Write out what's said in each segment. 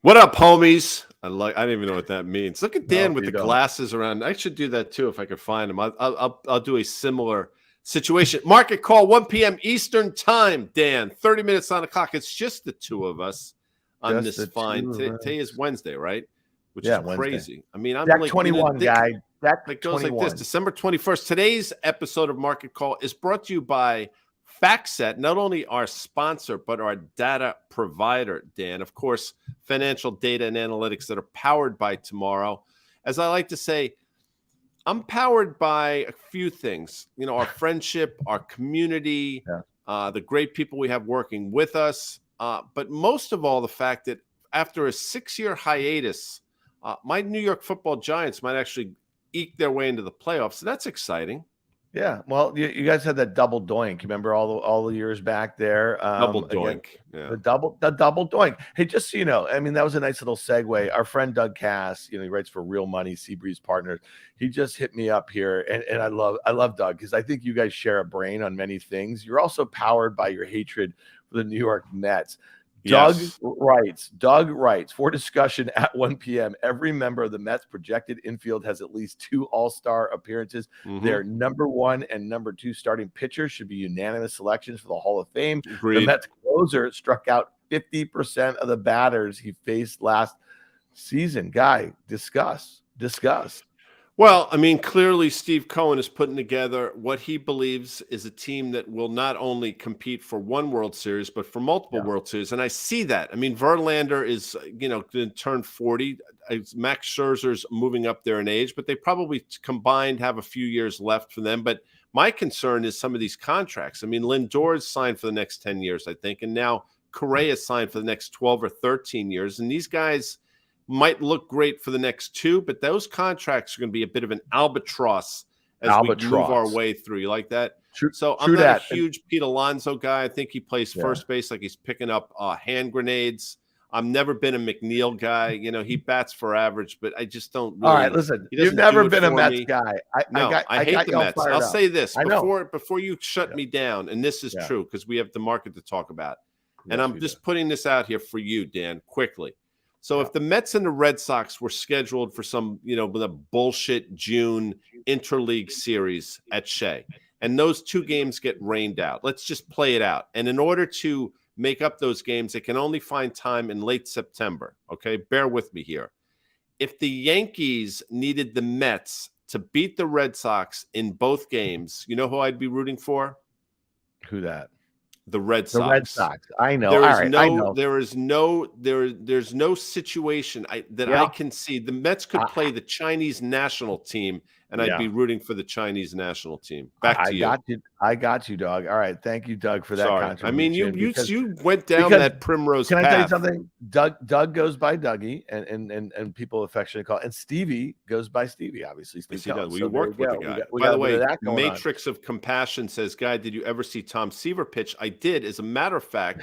What up, homies? I don't even know what that means. Look at Dan No, with you the don't. glasses around. I should do that too if I could find them. I'll do a similar situation. Market call 1 p.m. Eastern time. Dan, 30 minutes on the clock. It's just the two of us on Just this the fine. two of Today is us. Wednesday, right? Which Yeah, is Wednesday. crazy. I mean, I'm Deck like 21, guy. Deck It goes like 21. this: December 21st. Today's episode of Market Call is brought to you by FactSet, not only our sponsor, but our data provider, Dan. Of course, financial data and analytics that are powered by tomorrow. As I like to say, I'm powered by a few things. You know, our friendship, our community, the great people we have working with us. But most of all, the fact that after a 6-year hiatus, my New York Football Giants might actually eke their way into the playoffs. So that's exciting. Yeah, well, you guys had that double doink. You remember all the years back there? Double doink. Again, Yeah. the double doink. Hey, just so you know, I mean, that was a nice little segue. Our friend Doug Cass, he writes for Real Money, Seabreeze Partners. He just hit me up here, and I love Doug because I think you guys share a brain on many things. You're also powered by your hatred for the New York Mets. Yes. Doug writes, for discussion at 1 p.m., every member of the Mets projected infield has at least 2 all-star appearances. Their number 1 and number 2 starting pitchers should be unanimous selections for the Hall of Fame. Agreed. The Mets closer struck out 50% of the batters he faced last season. Guy, discuss. Well, I mean, clearly Steve Cohen is putting together what he believes is a team that will not only compete for one World Series, but for multiple World Series. And I see that. I mean, Verlander is, going to turn 40. Max Scherzer's moving up there in age, but they probably combined have a few years left for them. But my concern is some of these contracts. I mean, Lindor's signed for the next 10 years, I think. And now Correa signed for the next 12 or 13 years. And these guys might look great for the next 2, but those contracts are going to be a bit of an albatross as we move our way through. You like that? So I'm not a huge Pete Alonso guy. I think he plays first base like he's picking up hand grenades. I've never been a McNeil guy. He bats for average, but I just don't really. All right, listen, you've never been a Mets guy. I hate the Mets. I'll say this before you shut me down, and this is true because we have the market to talk about. And I'm just putting this out here for you, Dan, quickly. So if the Mets and the Red Sox were scheduled for some, the bullshit June interleague series at Shea, and those 2 games get rained out, let's just play it out. And in order to make up those games, they can only find time in late September. Okay, bear with me here. If the Yankees needed the Mets to beat the Red Sox in both games, you know who I'd be rooting for? Who that? The Red Sox. The Red Sox. I know. There's no situation that I can see. The Mets could play the Chinese national team, and I'd be rooting for the Chinese national team. Back to you. I got you, Doug. All right. Thank you, Doug, for that contribution. I mean, you went down that primrose path. Can I tell you something? Doug goes by Dougie, and people affectionately call it. And Stevie goes by Stevie, obviously. Yes, he does. We worked with the guy. By the way, Matrix of Compassion says, Guy, did you ever see Tom Seaver pitch? I did. As a matter of fact,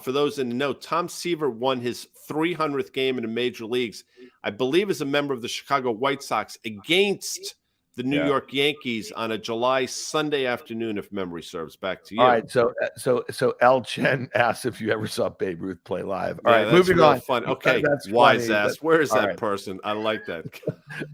for those in the know, Tom Seaver won his 300th game in the major leagues, I believe, as a member of the Chicago White Sox against the New York Yankees on a July Sunday afternoon, if memory serves. Back to you. All right, so L. Chen asks if you ever saw Babe Ruth play live. All right, moving on. Fun. Okay, wise ass. Where is that person? I like that.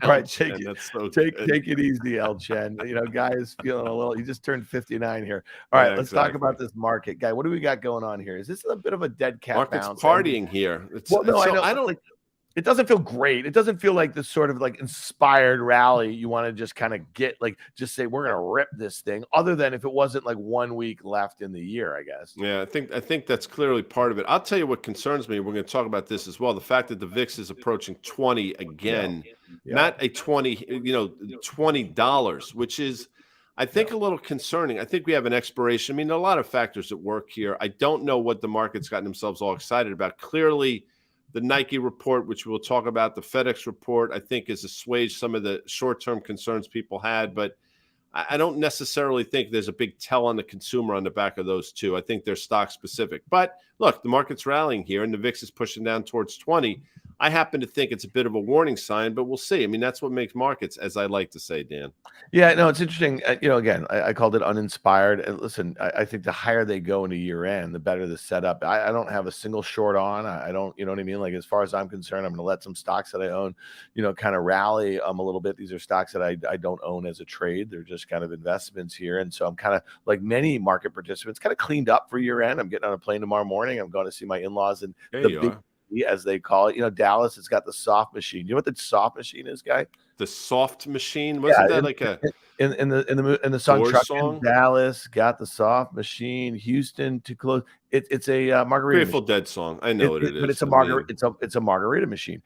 All right, take it easy, L. Chen. Guy is feeling a little. He just turned 59 here. All right, let's talk about this market, Guy. What do we got going on here? Is this a bit of a dead cat Market's bounce? Partying here. I don't like. It doesn't feel great. It doesn't feel like this sort of like inspired rally you want to just kind of get, just say we're going to rip this thing, other than if it wasn't like 1 week left in the year, I guess. Yeah, I think that's clearly part of it. I'll tell you what concerns me. We're going to talk about this as well. The fact that the VIX is approaching 20 again, not a 20, $20, which is, I think, a little concerning. I think we have an expiration. I mean, there are a lot of factors at work here. I don't know what the market's gotten themselves all excited about. Clearly, the Nike report, which we'll talk about, the FedEx report, I think has assuaged some of the short-term concerns people had. But I don't necessarily think there's a big tell on the consumer on the back of those two. I think they're stock-specific. But look, the market's rallying here, and the VIX is pushing down towards 20. I happen to think it's a bit of a warning sign, but we'll see. I mean, that's what makes markets, as I like to say, Dan. Yeah, no, it's interesting. Again, I called it uninspired. And listen, I think the higher they go into year end, the better the setup. I don't have a single short on. I don't, you know what I mean? Like, as far as I'm concerned, I'm going to let some stocks that I own, kind of rally a little bit. These are stocks that I don't own as a trade. They're just kind of investments here. And so I'm kind of like many market participants, kind of cleaned up for year end. I'm getting on a plane tomorrow morning. I'm going to see my in-laws in There the you big, are. as they call it. Dallas has got the soft machine. You know what the soft machine is, guy? The soft machine, Yeah, wasn't that like a in the song Doors Truckin', song? Dallas got the soft machine, Houston to close. It's a margarita Grateful machine. Dead song. I know what it But is. it's a I mean, margarita machine.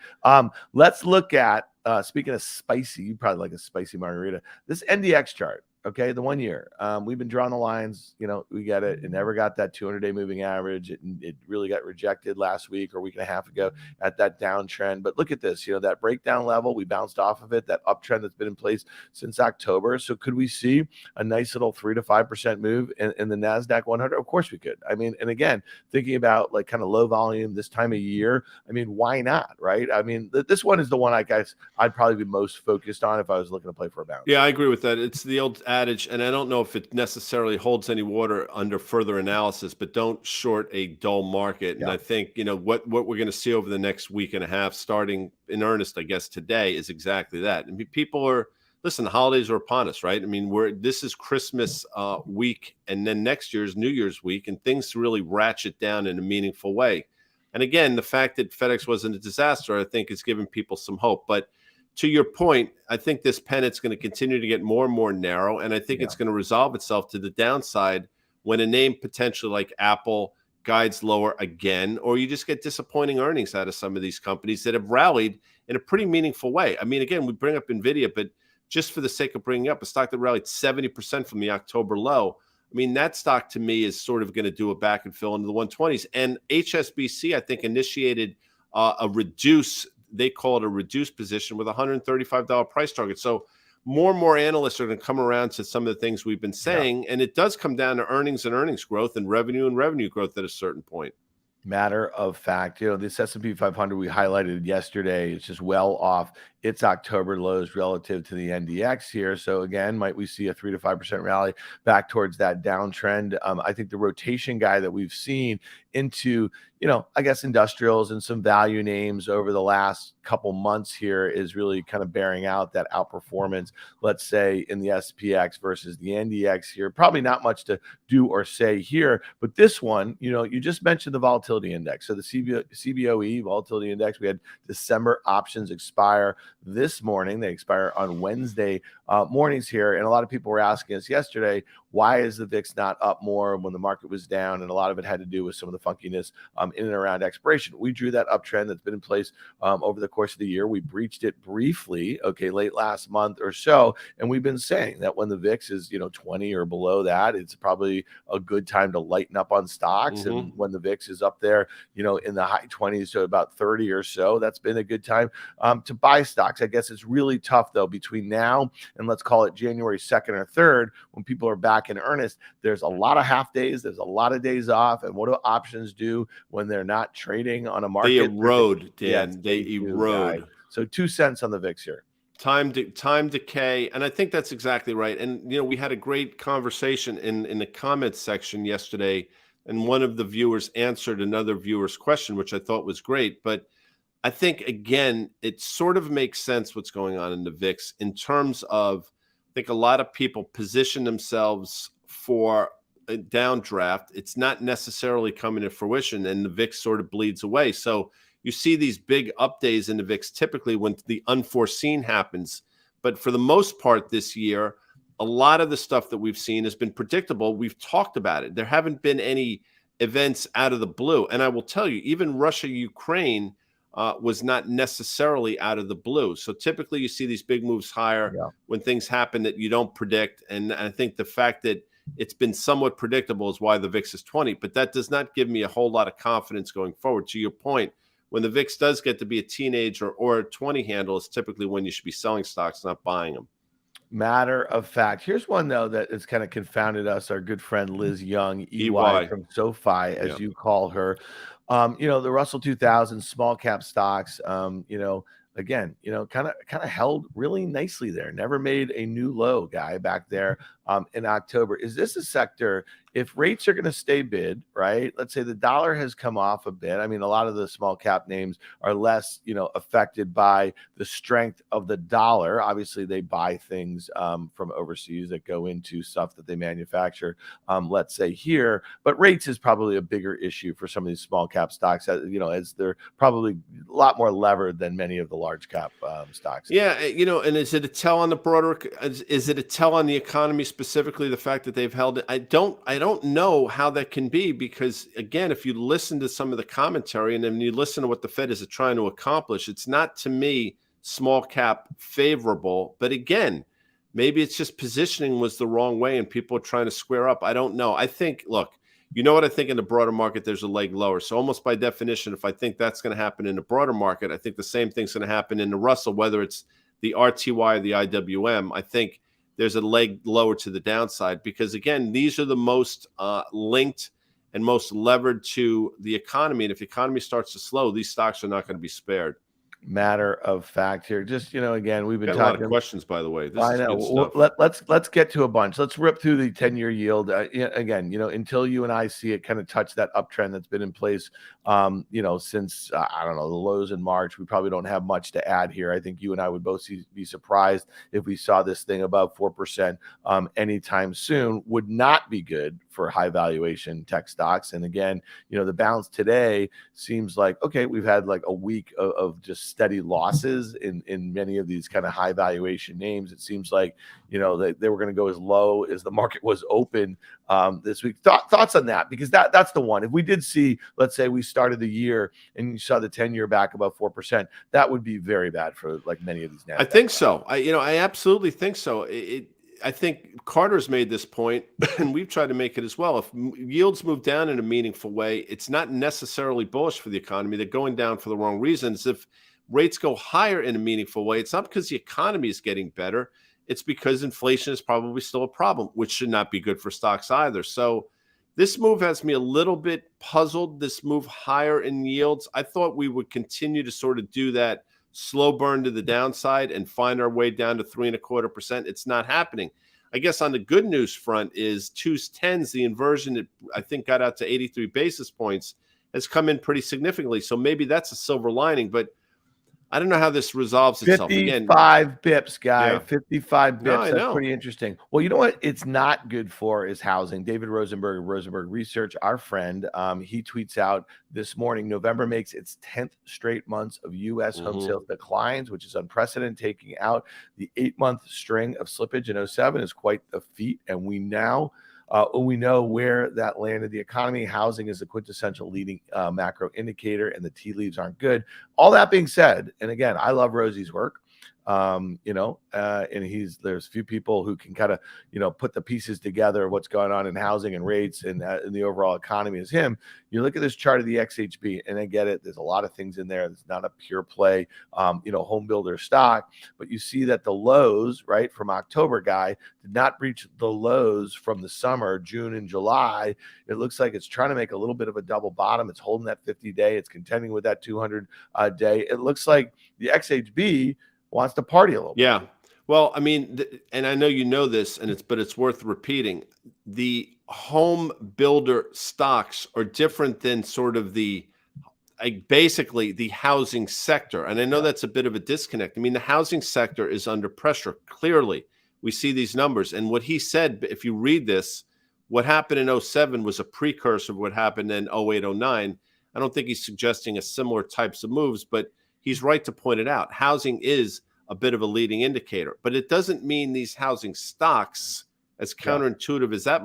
Let's look at speaking of spicy, you probably like a spicy margarita. This NDX chart, okay, the 1 year. We've been drawing the lines, we get it. It never got that 200-day moving average. It really got rejected last week or a week and a half ago at that downtrend. But look at this, that breakdown level, we bounced off of it, that uptrend that's been in place since October. So could we see a nice little 3 to 5% move in the NASDAQ 100? Of course we could. I mean, and again, thinking about like kind of low volume this time of year, I mean, why not, right? I mean, this one is the one I guess I'd probably be most focused on if I was looking to play for a bounce. yeah, I agree with that. It's the old adage, and I don't know if it necessarily holds any water under further analysis, but don't short a dull market. And Yeah. I think, what we're going to see over the next week and a half, starting in earnest, I guess, today, is exactly that. I mean, listen, the holidays are upon us, right? I mean, this is Christmas week, and then next year's New Year's week, and things really ratchet down in a meaningful way. And again, the fact that FedEx wasn't a disaster, I think, is giving people some hope. But to your point, I think this pennant's going to continue to get more and more narrow, and I think Yeah. it's going to resolve itself to the downside when a name potentially like Apple guides lower again, or you just get disappointing earnings out of some of these companies that have rallied in a pretty meaningful way. I mean, again, we bring up Nvidia, but just for the sake of bringing up a stock that rallied 70% from the October low, I mean, that stock to me is sort of going to do a back and fill into the 120s. And HSBC, I think, initiated they call it a reduced position with a $135 price target. So more and more analysts are going to come around to some of the things we've been saying. And it does come down to earnings and earnings growth and revenue growth at a certain point. Matter of fact, this S&P 500 we highlighted yesterday is just well off its October lows relative to the NDX here. So again, might we see a 3 to 5% rally back towards that downtrend? I think the rotation guy that we've seen into, I guess industrials and some value names over the last couple months here is really kind of bearing out that outperformance, let's say in the SPX versus the NDX here. Probably not much to do or say here, but this one, you just mentioned the volatility index. So the CBOE volatility index, we had December options expire this morning. They expire on Wednesday mornings here. And a lot of people were asking us yesterday, why is the VIX not up more when the market was down? And a lot of it had to do with some of the funkiness in and around expiration. We drew that uptrend that's been in place over the course of the year. We breached it briefly, late last month or so. And we've been saying that when the VIX is, 20 or below that, it's probably a good time to lighten up on stocks. Mm-hmm. And when the VIX is up there, in the high 20s to about 30 or so, that's been a good time to buy stocks. I guess it's really tough, though, between now and let's call it January 2nd or 3rd, when people are back in earnest. There's a lot of half days. There's a lot of days off. And what do options do when they're not trading on a market? They erode, Dan. Yes, they erode. Guy. So 2 cents on the VIX here. Time decay, and I think that's exactly right. And we had a great conversation in the comments section yesterday, and one of the viewers answered another viewer's question, which I thought was great. But I think, again, it sort of makes sense what's going on in the VIX in terms of, I think a lot of people position themselves for a downdraft. It's not necessarily coming to fruition, and the VIX sort of bleeds away. So you see these big up days in the VIX typically when the unforeseen happens. But for the most part this year, a lot of the stuff that we've seen has been predictable. We've talked about it. There haven't been any events out of the blue. And I will tell you, even Russia-Ukraine was not necessarily out of the blue. So typically you see these big moves higher when things happen that you don't predict. And I think the fact that it's been somewhat predictable is why the VIX is 20. But that does not give me a whole lot of confidence going forward. To your point, when the VIX does get to be a teenage or a 20 handle, is typically when you should be selling stocks, not buying them. Matter of fact, here's one, though, that has kind of confounded us. Our good friend Liz Young, EY from SoFi, as you call her. The Russell 2000 small cap stocks, again, kind of held really nicely there. Never made a new low, guy, back there in October. Is this a sector, if rates are going to stay bid, right? Let's say the dollar has come off a bit. I mean, a lot of the small cap names are less, affected by the strength of the dollar. Obviously, they buy things from overseas that go into stuff that they manufacture, let's say here. But rates is probably a bigger issue for some of these small cap stocks, as they're probably a lot more levered than many of the large cap stocks. Yeah, and is it a tell on the broader? Is it a tell on the economy specifically? The fact that they've held it, I don't know how that can be, because again, if you listen to some of the commentary and then you listen to what the Fed is trying to accomplish, it's not, to me, small cap favorable. But again, maybe it's just positioning was the wrong way and people are trying to square up. I don't know. I think, look. What I think in the broader market, there's a leg lower. So almost by definition, if I think that's going to happen in the broader market, I think the same thing's going to happen in the Russell, whether it's the RTY or the IWM. I think there's a leg lower to the downside because, again, these are the most linked and most levered to the economy. And if the economy starts to slow, these stocks are not going to be spared. Matter of fact here, just again, we've been got talking a lot of questions, by the way. This I is know. good stuff. Let's get to a bunch. Let's rip through the 10-year yield again. Until you and I see it kind of touch that uptrend that's been in place, since I don't know, the lows in March. We probably don't have much to add here. I think you and I would both be surprised if we saw this thing above 4% anytime soon. Would not be good for high valuation tech stocks. And again, the bounce today seems like, okay, we've had like a week of just steady losses in many of these kind of high valuation names. It seems like, they were going to go as low as the market was open this week. Thoughts on that? Because that's the one. If we did see, let's say we started the year and you saw the 10-year back above 4%, that would be very bad for like many of these NASDAQ. I think so. I absolutely think so. I think Carter's made this point, and we've tried to make it as well. If yields move down in a meaningful way, it's not necessarily bullish for the economy. They're going down for the wrong reasons. If rates go higher in a meaningful way, it's not because the economy is getting better. It's because inflation is probably still a problem, which should not be good for stocks either. So this move has me a little bit puzzled, this move higher in yields. I thought we would continue to sort of do that slow burn to the downside and find our way down to 3.25%. It's not happening. I guess on the good news front is 2s10s, the inversion that I think got out to 83 basis points has come in pretty significantly. So maybe that's a silver lining, but I don't know how this resolves itself. 55 bips, guy. Yeah. 55 bips. No, That's pretty interesting. Well, you know what it's not good for is housing. David Rosenberg of Rosenberg Research, our friend, he tweets out this morning, November makes its 10th straight months of U.S. home sales declines, which is unprecedented. Taking out the 8-month string of slippage in 2007 is quite a feat. And we know where that landed the economy. Housing is a quintessential leading macro indicator, and the tea leaves aren't good. All that being said, and again, I love Rosie's work. And there's few people who can kind of, put the pieces together of what's going on in housing and rates and in the overall economy as him. You look at this chart of the XHB, and I get it. There's a lot of things in there. It's not a pure play, home builder stock, but you see that the lows, right, from October, guy, did not breach the lows from the summer, June and July. It looks like it's trying to make a little bit of a double bottom. It's holding that 50-day. It's contending with that 200-day. It looks like the XHB wants to party a little bit. Yeah. Well, I mean, and I know you know this, but it's worth repeating. The home builder stocks are different than sort of basically the housing sector. And I know that's a bit of a disconnect. I mean, the housing sector is under pressure. Clearly, we see these numbers. And what he said, if you read this, what happened in 2007 was a precursor of what happened in 2008, 2009. I don't think he's suggesting a similar types of moves, but he's right to point it out. Housing is a bit of a leading indicator, but it doesn't mean these housing stocks, as counterintuitive as that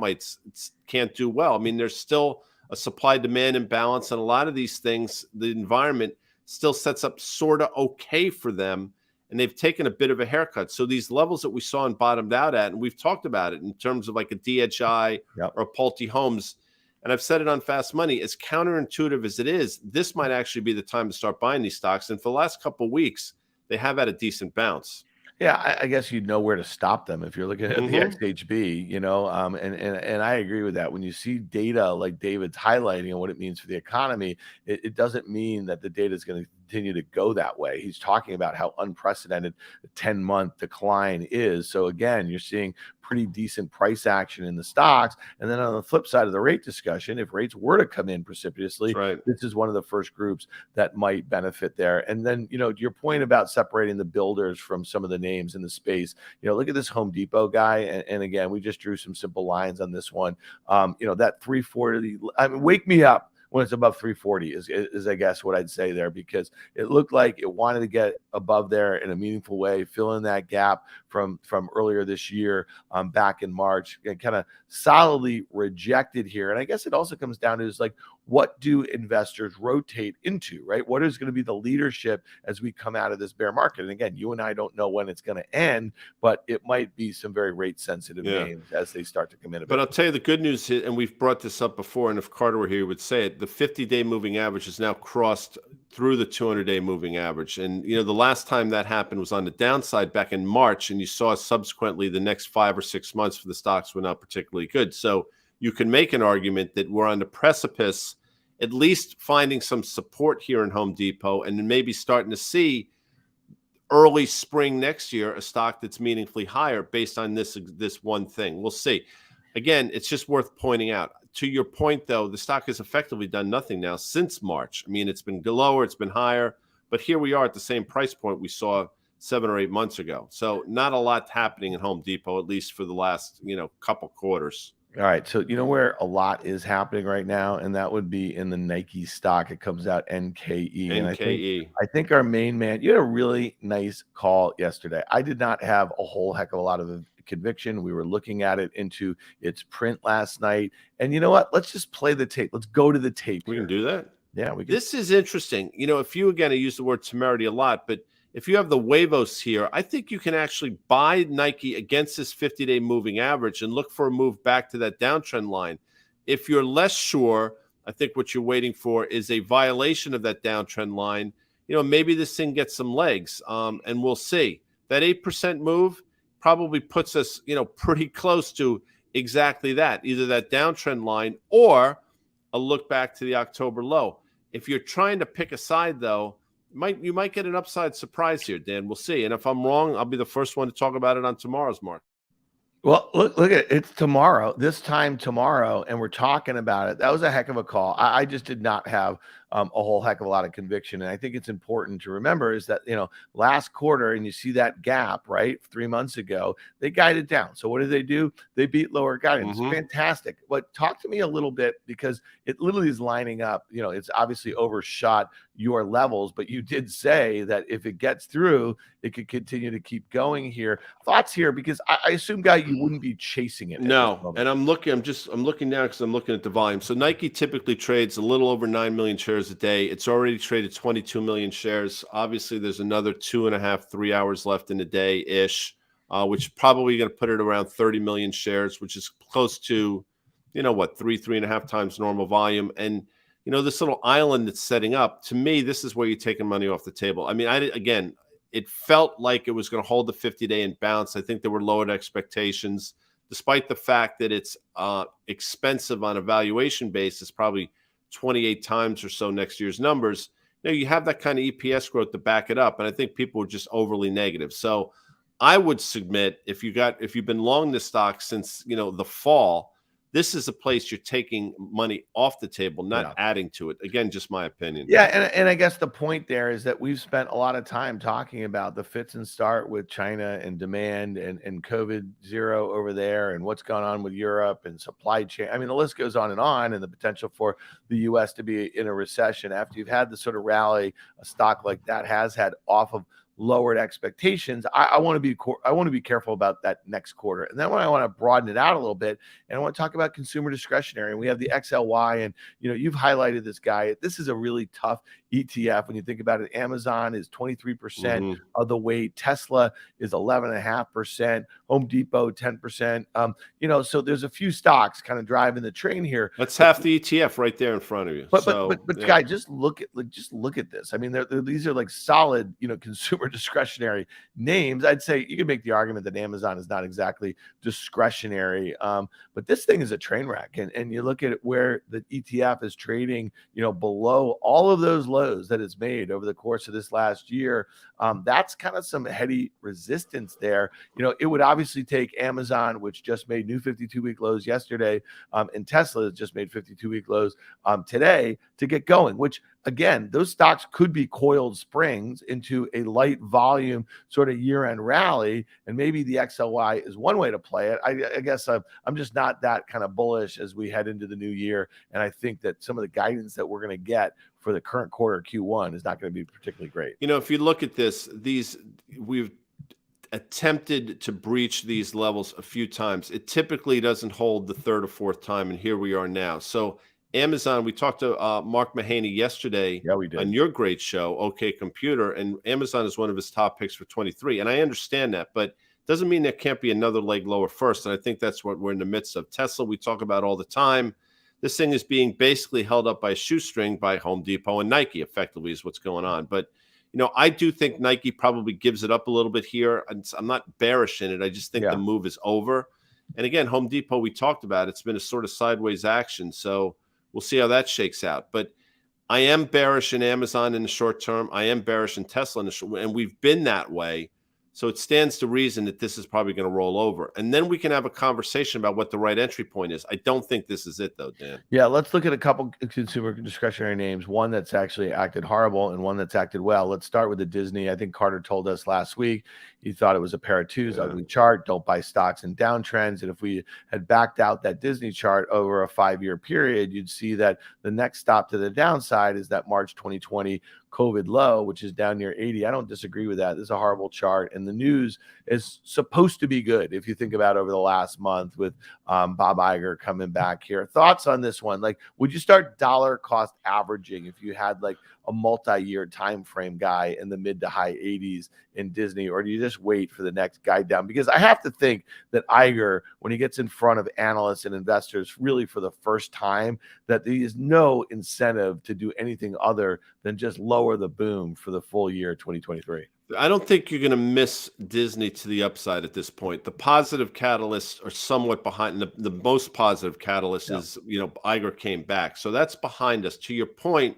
can't do well. I mean, there's still a supply-demand imbalance, and a lot of these things, the environment still sets up sort of okay for them, and they've taken a bit of a haircut. So these levels that we saw and bottomed out at, and we've talked about it in terms of like a DHI or a Pulte Homes, and I've said it on Fast Money, as counterintuitive as it is, this might actually be the time to start buying these stocks. And for the last couple of weeks, they have had a decent bounce. Yeah, I guess you'd know where to stop them if you're looking at the Hmm. XHB, and I agree with that. When you see data like David's highlighting and what it means for the economy, it doesn't mean that the data is going to continue to go that way. He's talking about how unprecedented the 10-month decline is. So again, you're seeing pretty decent price action in the stocks. And then on the flip side of the rate discussion, if rates were to come in That's precipitously, right. this is one of the first groups that might benefit there. And then, your point about separating the builders from some of the names in the space, look at this Home Depot guy. And again, we just drew some simple lines on this one. That 340, I mean, wake me up when it's above 340 is I guess what I'd say there, because it looked like it wanted to get above there in a meaningful way, fill in that gap from earlier this year, back in March, and kind of solidly rejected here. And I guess it also comes down to is like, what do investors rotate into, right? What is going to be the leadership as we come out of this bear market? And again, you and I don't know when it's going to end, but it might be some very rate sensitive Yeah. names as they start to come in a But bit. I'll tell you the good news, and we've brought this up before, and if Carter were here, he would say it. The 50-day moving average has now crossed through the 200-day moving average. And, the last time that happened was on the downside back in March, and you saw subsequently the next 5 or 6 months for the stocks were not particularly good. So you can make an argument that we're on the precipice, at least finding some support here in Home Depot, and then maybe starting to see early spring next year a stock that's meaningfully higher based on this one thing. We'll see. Again, it's just worth pointing out. To your point, though, the stock has effectively done nothing now since March. I mean, it's been lower, it's been higher, but here we are at the same price point we saw 7 or 8 months ago. So not a lot happening at Home Depot, at least for the last couple quarters. All right. So you know where a lot is happening right now, and that would be in the Nike stock. It comes out NKE. And NKE. I think our main man, you had a really nice call yesterday. I did not have a whole heck of a lot of conviction. We were looking at it into its print last night. And you know what? Let's just play the tape. Let's go to the tape We here. can do that. Yeah, we can. This is interesting. If you, again, I use the word temerity a lot, but if you have the Huevos here, I think you can actually buy Nike against this 50-day moving average and look for a move back to that downtrend line. If you're less sure, I think what you're waiting for is a violation of that downtrend line. Maybe this thing gets some legs, and we'll see. That 8% move probably puts us, pretty close to exactly that, either that downtrend line or a look back to the October low. If you're trying to pick a side, though, you might get an upside surprise here, Dan. We'll see. And if I'm wrong, I'll be the first one to talk about it on tomorrow's market. Well, look at it. It's tomorrow, this time tomorrow, and we're talking about it. That was a heck of a call. I just did not have a whole heck of a lot of conviction. And I think it's important to remember is that, last quarter, and you see that gap, right? 3 months ago, they guided down. So what did they do? They beat lower guidance. Mhm. Fantastic. But talk to me a little bit, because it literally is lining up. It's obviously overshot your levels, but you did say that if it gets through, it could continue to keep going here. Thoughts here, because I assume, Guy, you wouldn't be chasing it at this No, moment. and I'm looking now because I'm looking at the volume. So Nike typically trades a little over 9 million shares a day. It's already traded 22 million shares. Obviously, there's another 2.5, 3 hours left in the day ish, which is probably going to put it around 30 million shares, which is close to, 3.5 times normal volume. And this little island that's setting up, to me, this is where you're taking money off the table. I mean, again, it felt like it was going to hold the 50-day and bounce. I think there were lowered expectations, despite the fact that it's expensive on a valuation basis, probably 28 times or so next year's numbers. You have that kind of EPS growth to back it up, and I think people were just overly negative. So I would submit, if you've been long this stock since the fall, this is a place you're taking money off the table, not adding to it. Again, just my opinion. Yeah, and I guess the point there is that we've spent a lot of time talking about the fits and start with China and demand and COVID zero over there and what's gone on with Europe and supply chain. I mean, the list goes on, and the potential for the U.S. to be in a recession after you've had the sort of rally a stock like that has had off of lowered expectations. I want to be careful about that next quarter. And then when I want to broaden it out a little bit, and I want to talk about consumer discretionary, and we have the XLY, and you've highlighted this guy. This is a really tough ETF. When you think about it, Amazon is 23% Mhm. of the weight. Tesla is 11.5%. Home Depot 10%. So there's a few stocks kind of driving the train here. That's But half the ETF right there in front of you. but Yeah. guy, just look at this. I mean, these are like solid, consumer discretionary names. I'd say you can make the argument that Amazon is not exactly discretionary, but this thing is a train wreck. And you look at where the ETF is trading, below all of those lows that it's made over the course of this last year. That's kind of some heady resistance there. It would obviously take Amazon, which just made new 52-week lows yesterday, and Tesla has just made 52-week lows today to get going, which again, those stocks could be coiled springs into a light volume sort of year-end rally. And maybe the XLY is one way to play it. I guess I'm just not that kind of bullish as we head into the new year. And I think that some of the guidance that we're going to get for the current quarter Q1 is not going to be particularly great. If you look at this, we've attempted to breach these levels a few times. It typically doesn't hold the third or fourth time, and here we are now. So Amazon, we talked to Mark Mahaney yesterday Yeah, we did. on your great show, OK Computer, and Amazon is one of his top picks for 23. And I understand that, but doesn't mean there can't be another leg lower first. And I think that's what we're in the midst of. Tesla, we talk about all the time. This thing is being basically held up by a shoestring by Home Depot and Nike, effectively, is what's going on. But I do think Nike probably gives it up a little bit here. I'm not bearish in it. I just think the move is over. And again, Home Depot, we talked about, it's been a sort of sideways action. So we'll see how that shakes out. But I am bearish in Amazon in the short term. I am bearish in Tesla in the short, and we've been that way. So it stands to reason that this is probably going to roll over. And then we can have a conversation about what the right entry point is. I don't think this is it, though, Dan. Yeah, let's look at a couple consumer discretionary names, one that's actually acted horrible and one that's acted well. Let's start with the Disney. I think Carter told us last week he thought it was a pair of twos, ugly chart. Don't buy stocks in downtrends. And if we had backed out that Disney chart over a 5-year period, you'd see that the next stop to the downside is that March 2020 COVID low, which is down near 80. I don't disagree with that. This is a horrible chart. And the news is supposed to be good if you think about over the last month with Bob Iger coming back here. Thoughts on this one? Like, would you start dollar cost averaging if you had like a multi-year time frame guy in the mid to high 80s in Disney, or do you just wait for the next guy down? Because I have to think that Iger, when he gets in front of analysts and investors really for the first time, that there is no incentive to do anything other than just lower the boom for the full year 2023. I don't think you're going to miss Disney to the upside at this point. The positive catalysts are somewhat behind. The most positive catalyst is, Iger came back. So that's behind us. To your point,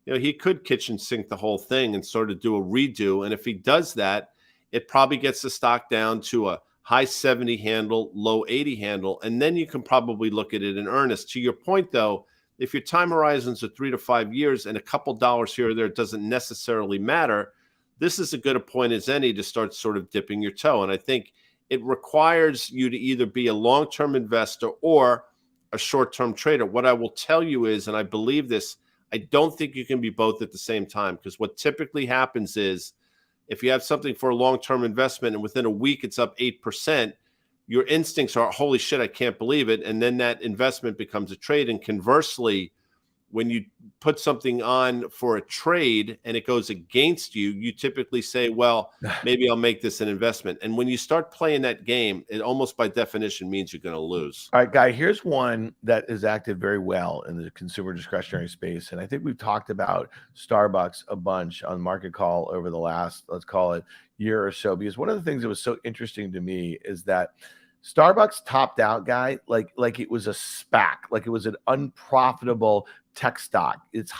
he could kitchen sink the whole thing and sort of do a redo. And if he does that, it probably gets the stock down to a high 70 handle, low 80 handle. And then you can probably look at it in earnest. To your point, though, if your time horizons are 3 to 5 years and a couple dollars here or there doesn't necessarily matter, this is as good a point as any to start sort of dipping your toe. And I think it requires you to either be a long-term investor or a short-term trader. What I will tell you is, and I believe this, I don't think you can be both at the same time, because what typically happens is if you have something for a long-term investment and within a week it's up 8%, your instincts are, holy shit, I can't believe it. And then that investment becomes a trade. And conversely, when you put something on for a trade and it goes against you, you typically say, well, maybe I'll make this an investment. And when you start playing that game, it almost by definition means you're going to lose. All right, Guy, here's one that has acted very well in the consumer discretionary space. And I think we've talked about Starbucks a bunch on Market Call over the last, let's call it, year or so, because one of the things that was so interesting to me is that Starbucks topped out, Guy, like it was a SPAC, like it was an unprofitable tech stock. Its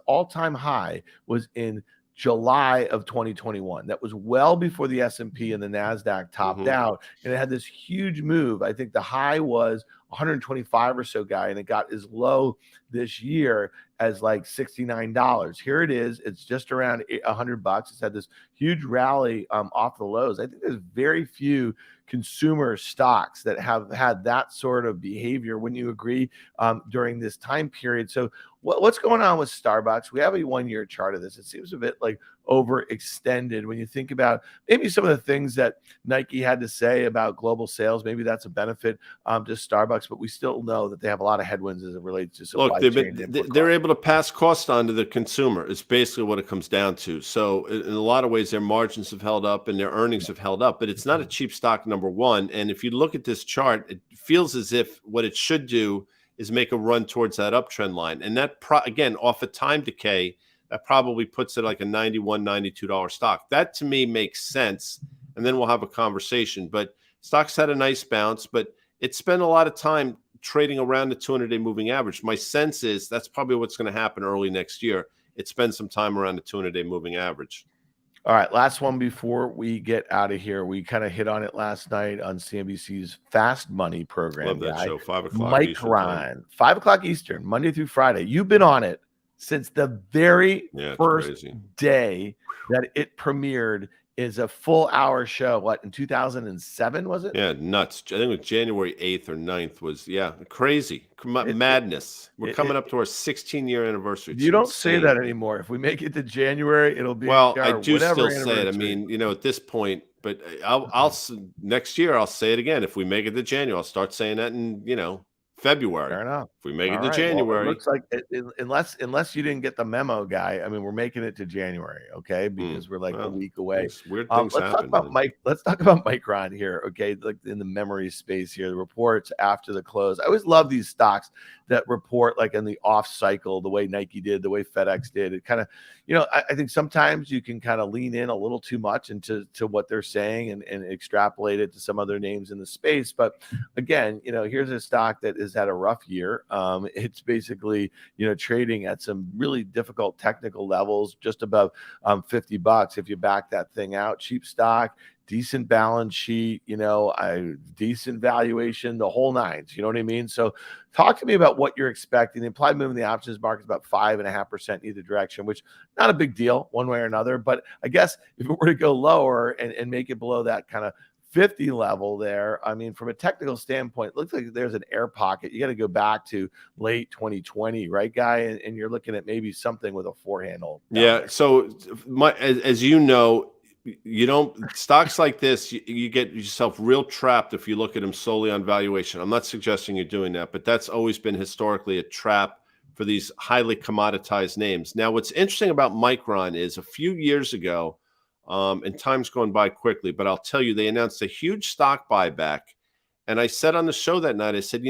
all-time high was in July of 2021. That was well before the S&P and the NASDAQ topped out. And it had this huge move. I think the high was 125 or so, Guy, and it got as low this year as like $69. Here it is. It's just around $100. It's had this huge rally off the lows. I think there's very few consumer stocks that have had that sort of behavior. Wouldn't you agree, during this time period? So what's going on with Starbucks? We have a 1-year chart of this. It seems a bit like overextended when you think about maybe some of the things that Nike had to say about global sales. Maybe that's a benefit to Starbucks. stocks, but we still know that they have a lot of headwinds as it relates to Look, supply chain and input they're costs. able to pass cost on to the consumer. It's basically what it comes down to. So in a lot of ways, their margins have held up and their earnings have held up, but it's not a cheap stock, number one. And if you look at this chart, it feels as if what it should do is make a run towards that uptrend line. And that, again, off a time decay, that probably puts it like a $91, $92 stock. That to me makes sense. And then we'll have a conversation. But stocks had a nice bounce, but it spent a lot of time trading around the 200-day moving average. My sense is that's probably what's going to happen early next year. It spends some time around the 200-day moving average. All right, last one before we get out of here. We kind of hit on it last night on CNBC's Fast Money program. Love that show, 5 o'clock Micron, 5 o'clock Eastern, Monday through Friday. You've been on it since the very first day that it premiered. Is a full hour show. What, in 2007 was it? Yeah, nuts. I think it was January 8th or 9th was, crazy. Madness. We're coming up to our 16-year anniversary. You don't say that anymore. If we make it to January, it'll be I do still say it. I mean, at this point, but I'll next year I'll say it again. If we make it to January, I'll start saying that in February. Fair enough. If we make it to January. Well, it looks like unless you didn't get the memo, guy. I mean, we're making it to January, okay? Because we're like a week away. Weird things happen. Let's talk about Micron here, okay? Like in the memory space here, the reports after the close. I always love these stocks that report like in the off cycle, the way Nike did, the way FedEx did. It kind of, I think sometimes you can kind of lean in a little too much into what they're saying and extrapolate it to some other names in the space. But again, here's a stock that has had a rough year. It's basically, trading at some really difficult technical levels, just above $50 if you back that thing out. Cheap stock, decent balance sheet, a decent valuation, the whole nines, you know what I mean? So talk to me about what you're expecting. The implied move in the options market is about 5.5% either direction, which not a big deal one way or another. But I guess if it were to go lower and make it below that kind of 50 level there, I mean, from a technical standpoint, it looks like there's an air pocket. You got to go back to late 2020, right, guy? And you're looking at maybe something with a four handle. Yeah. There. So as you know, stocks like this, you get yourself real trapped if you look at them solely on valuation. I'm not suggesting you're doing that, but that's always been historically a trap for these highly commoditized names. Now, what's interesting about Micron is a few years ago, and time's going by quickly, but I'll tell you, they announced a huge stock buyback. And I said on the show that night, I said,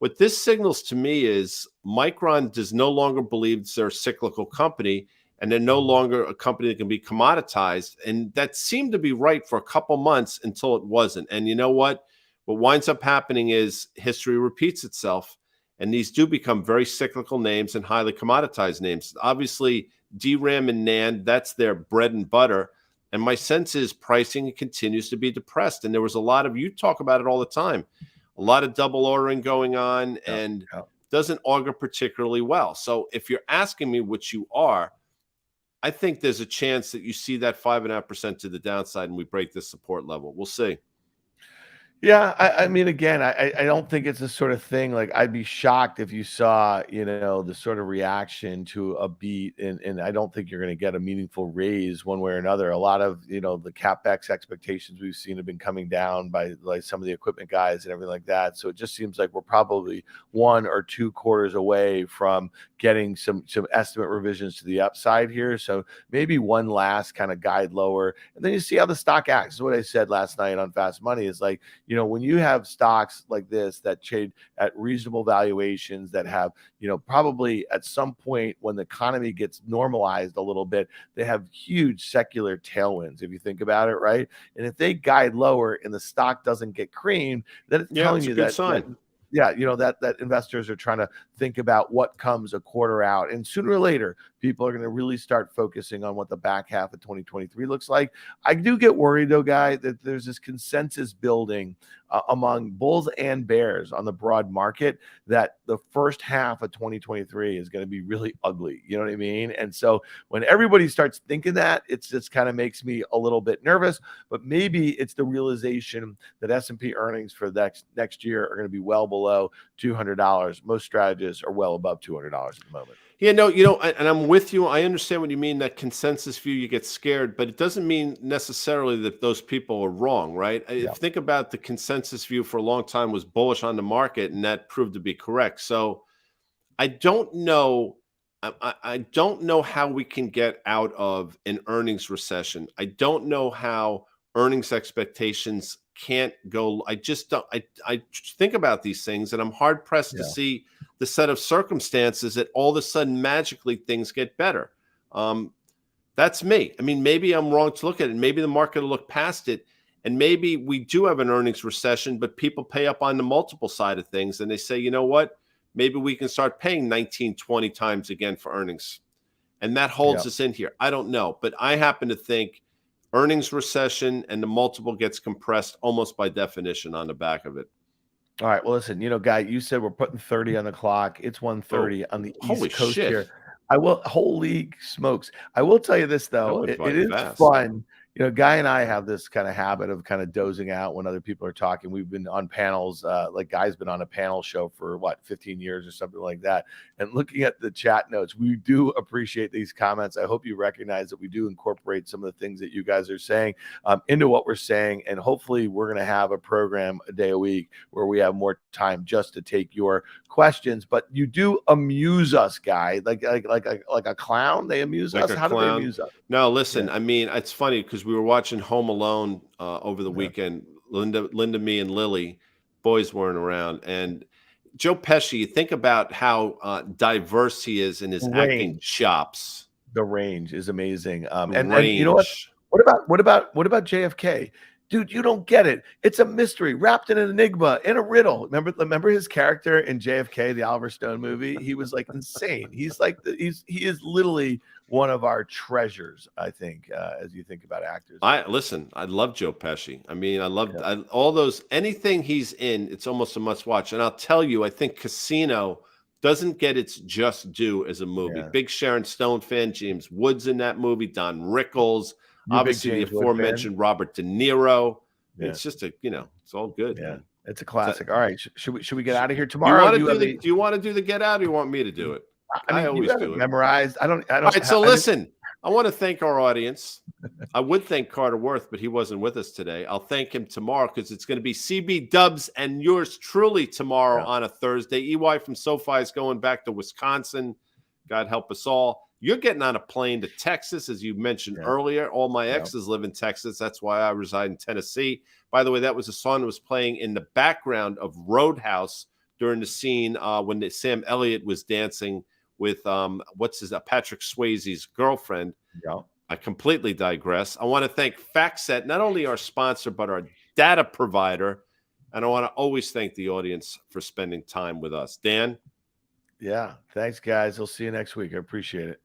what this signals to me is Micron does no longer believe they're a cyclical company, and they're no longer a company that can be commoditized. And that seemed to be right for a couple months until it wasn't. And you know what? What winds up happening is history repeats itself. And these do become very cyclical names and highly commoditized names. Obviously, DRAM and NAND, that's their bread and butter. And my sense is pricing continues to be depressed. And there was a lot of, you talk about it all the time, a lot of double ordering going on and doesn't augur particularly well. So if you're asking me what you are, I think there's a chance that you see that 5.5% to the downside and we break this support level. We'll see. Yeah, I mean, again, I don't think it's the sort of thing like I'd be shocked if you saw, the sort of reaction to a beat, and I don't think you're going to get a meaningful raise one way or another. A lot of, the CapEx expectations we've seen have been coming down by like some of the equipment guys and everything like that. So it just seems like we're probably 1 or 2 quarters away from getting some estimate revisions to the upside here. So maybe one last kind of guide lower, and then you see how the stock acts. Is what I said last night on Fast Money is like, when you have stocks like this that trade at reasonable valuations that have, probably at some point when the economy gets normalized a little bit, they have huge secular tailwinds, if you think about it, right? And if they guide lower and the stock doesn't get creamed, then it's telling you that sign. That investors are trying to think about what comes a quarter out. And sooner or later, people are going to really start focusing on what the back half of 2023 looks like. I do get worried, though, Guy, that there's this consensus building among bulls and bears on the broad market that the first half of 2023 is going to be really ugly. You know what I mean? And so when everybody starts thinking that, it just kind of makes me a little bit nervous. But maybe it's the realization that S&P earnings for next year are going to be well below $200. Most strategists are well above $200 at the moment. Yeah, no, and I'm with you. I understand what you mean, that consensus view, you get scared, but it doesn't mean necessarily that those people are wrong, right? Yeah. Think about the consensus view for a long time was bullish on the market, and that proved to be correct. So I don't know. I don't know how we can get out of an earnings recession. I don't know how earnings expectations can't go. I just don't. I think about these things, and I'm hard pressed to Yeah. see the set of circumstances that all of a sudden magically things get better. Um, that's me. I mean, maybe I'm wrong to look at it. Maybe the market will look past it. And maybe we do have an earnings recession, but people pay up on the multiple side of things. And they say, you know what? Maybe we can start paying 19, 20 times again for earnings. And that holds Yeah. us in here. I don't know. But I happen to think earnings recession and the multiple gets compressed almost by definition on the back of it. All right. Well, listen, Guy, you said we're putting 30 on the clock. It's Oh, 1:30 on the holy East Coast shit. here. Holy smokes. I will tell you this, That though. went It by is fast. fun. Guy and I have this kind of habit of kind of dozing out when other people are talking. We've been on panels, like Guy's been on a panel show for 15 years or something like that. And looking at the chat notes, we do appreciate these comments. I hope you recognize that we do incorporate some of the things that you guys are saying into what we're saying. And hopefully we're going to have a program a day a week where we have more time just to take your questions. But you do amuse us, Guy, like a clown. They amuse Like us. a How do they clown. amuse us? No, listen, Yeah. I mean, it's funny because we were watching Home Alone over the Yeah. weekend. Linda, me, and Lily, boys weren't around. And Joe Pesci, you think about how diverse he is in his acting Range. chops. The range is amazing. The And you know what? range. What about JFK? Dude, you don't get it. It's a mystery wrapped in an enigma, in a riddle. Remember his character in JFK, the Oliver Stone movie? He was like insane. He's like he is literally one of our treasures, I think, as you think about actors. I love Joe Pesci. I mean, Yeah. all those, anything he's in, it's almost a must watch. And I'll tell you, I think Casino doesn't get its just due as a movie. Yeah. Big Sharon Stone fan, James Woods in that movie, Don Rickles, You a big obviously the James Wood fan? aforementioned Robert De Niro. Yeah. It's just it's all good. Yeah. Man. It's a classic. All right. Should we get out of here Do tomorrow? do you want to do the get out, or you want me to do it? I mean, you always have do it it. memorized. I don't. All right, so listen, I want to thank our audience. I would thank Carter Worth, but he wasn't with us today. I'll thank him tomorrow because it's going to be CB Dubs and yours truly tomorrow on a Thursday. EY from SoFi is going back to Wisconsin. God help us all. You're getting on a plane to Texas, as you mentioned earlier. All my exes live in Texas. That's why I reside in Tennessee. By the way, that was a song that was playing in the background of Roadhouse during the scene when Sam Elliott was dancing with Patrick Swayze's girlfriend. Yeah. I completely digress. I want to thank FactSet, not only our sponsor, but our data provider. And I want to always thank the audience for spending time with us. Dan? Yeah. Thanks, guys. I'll see you next week. I appreciate it.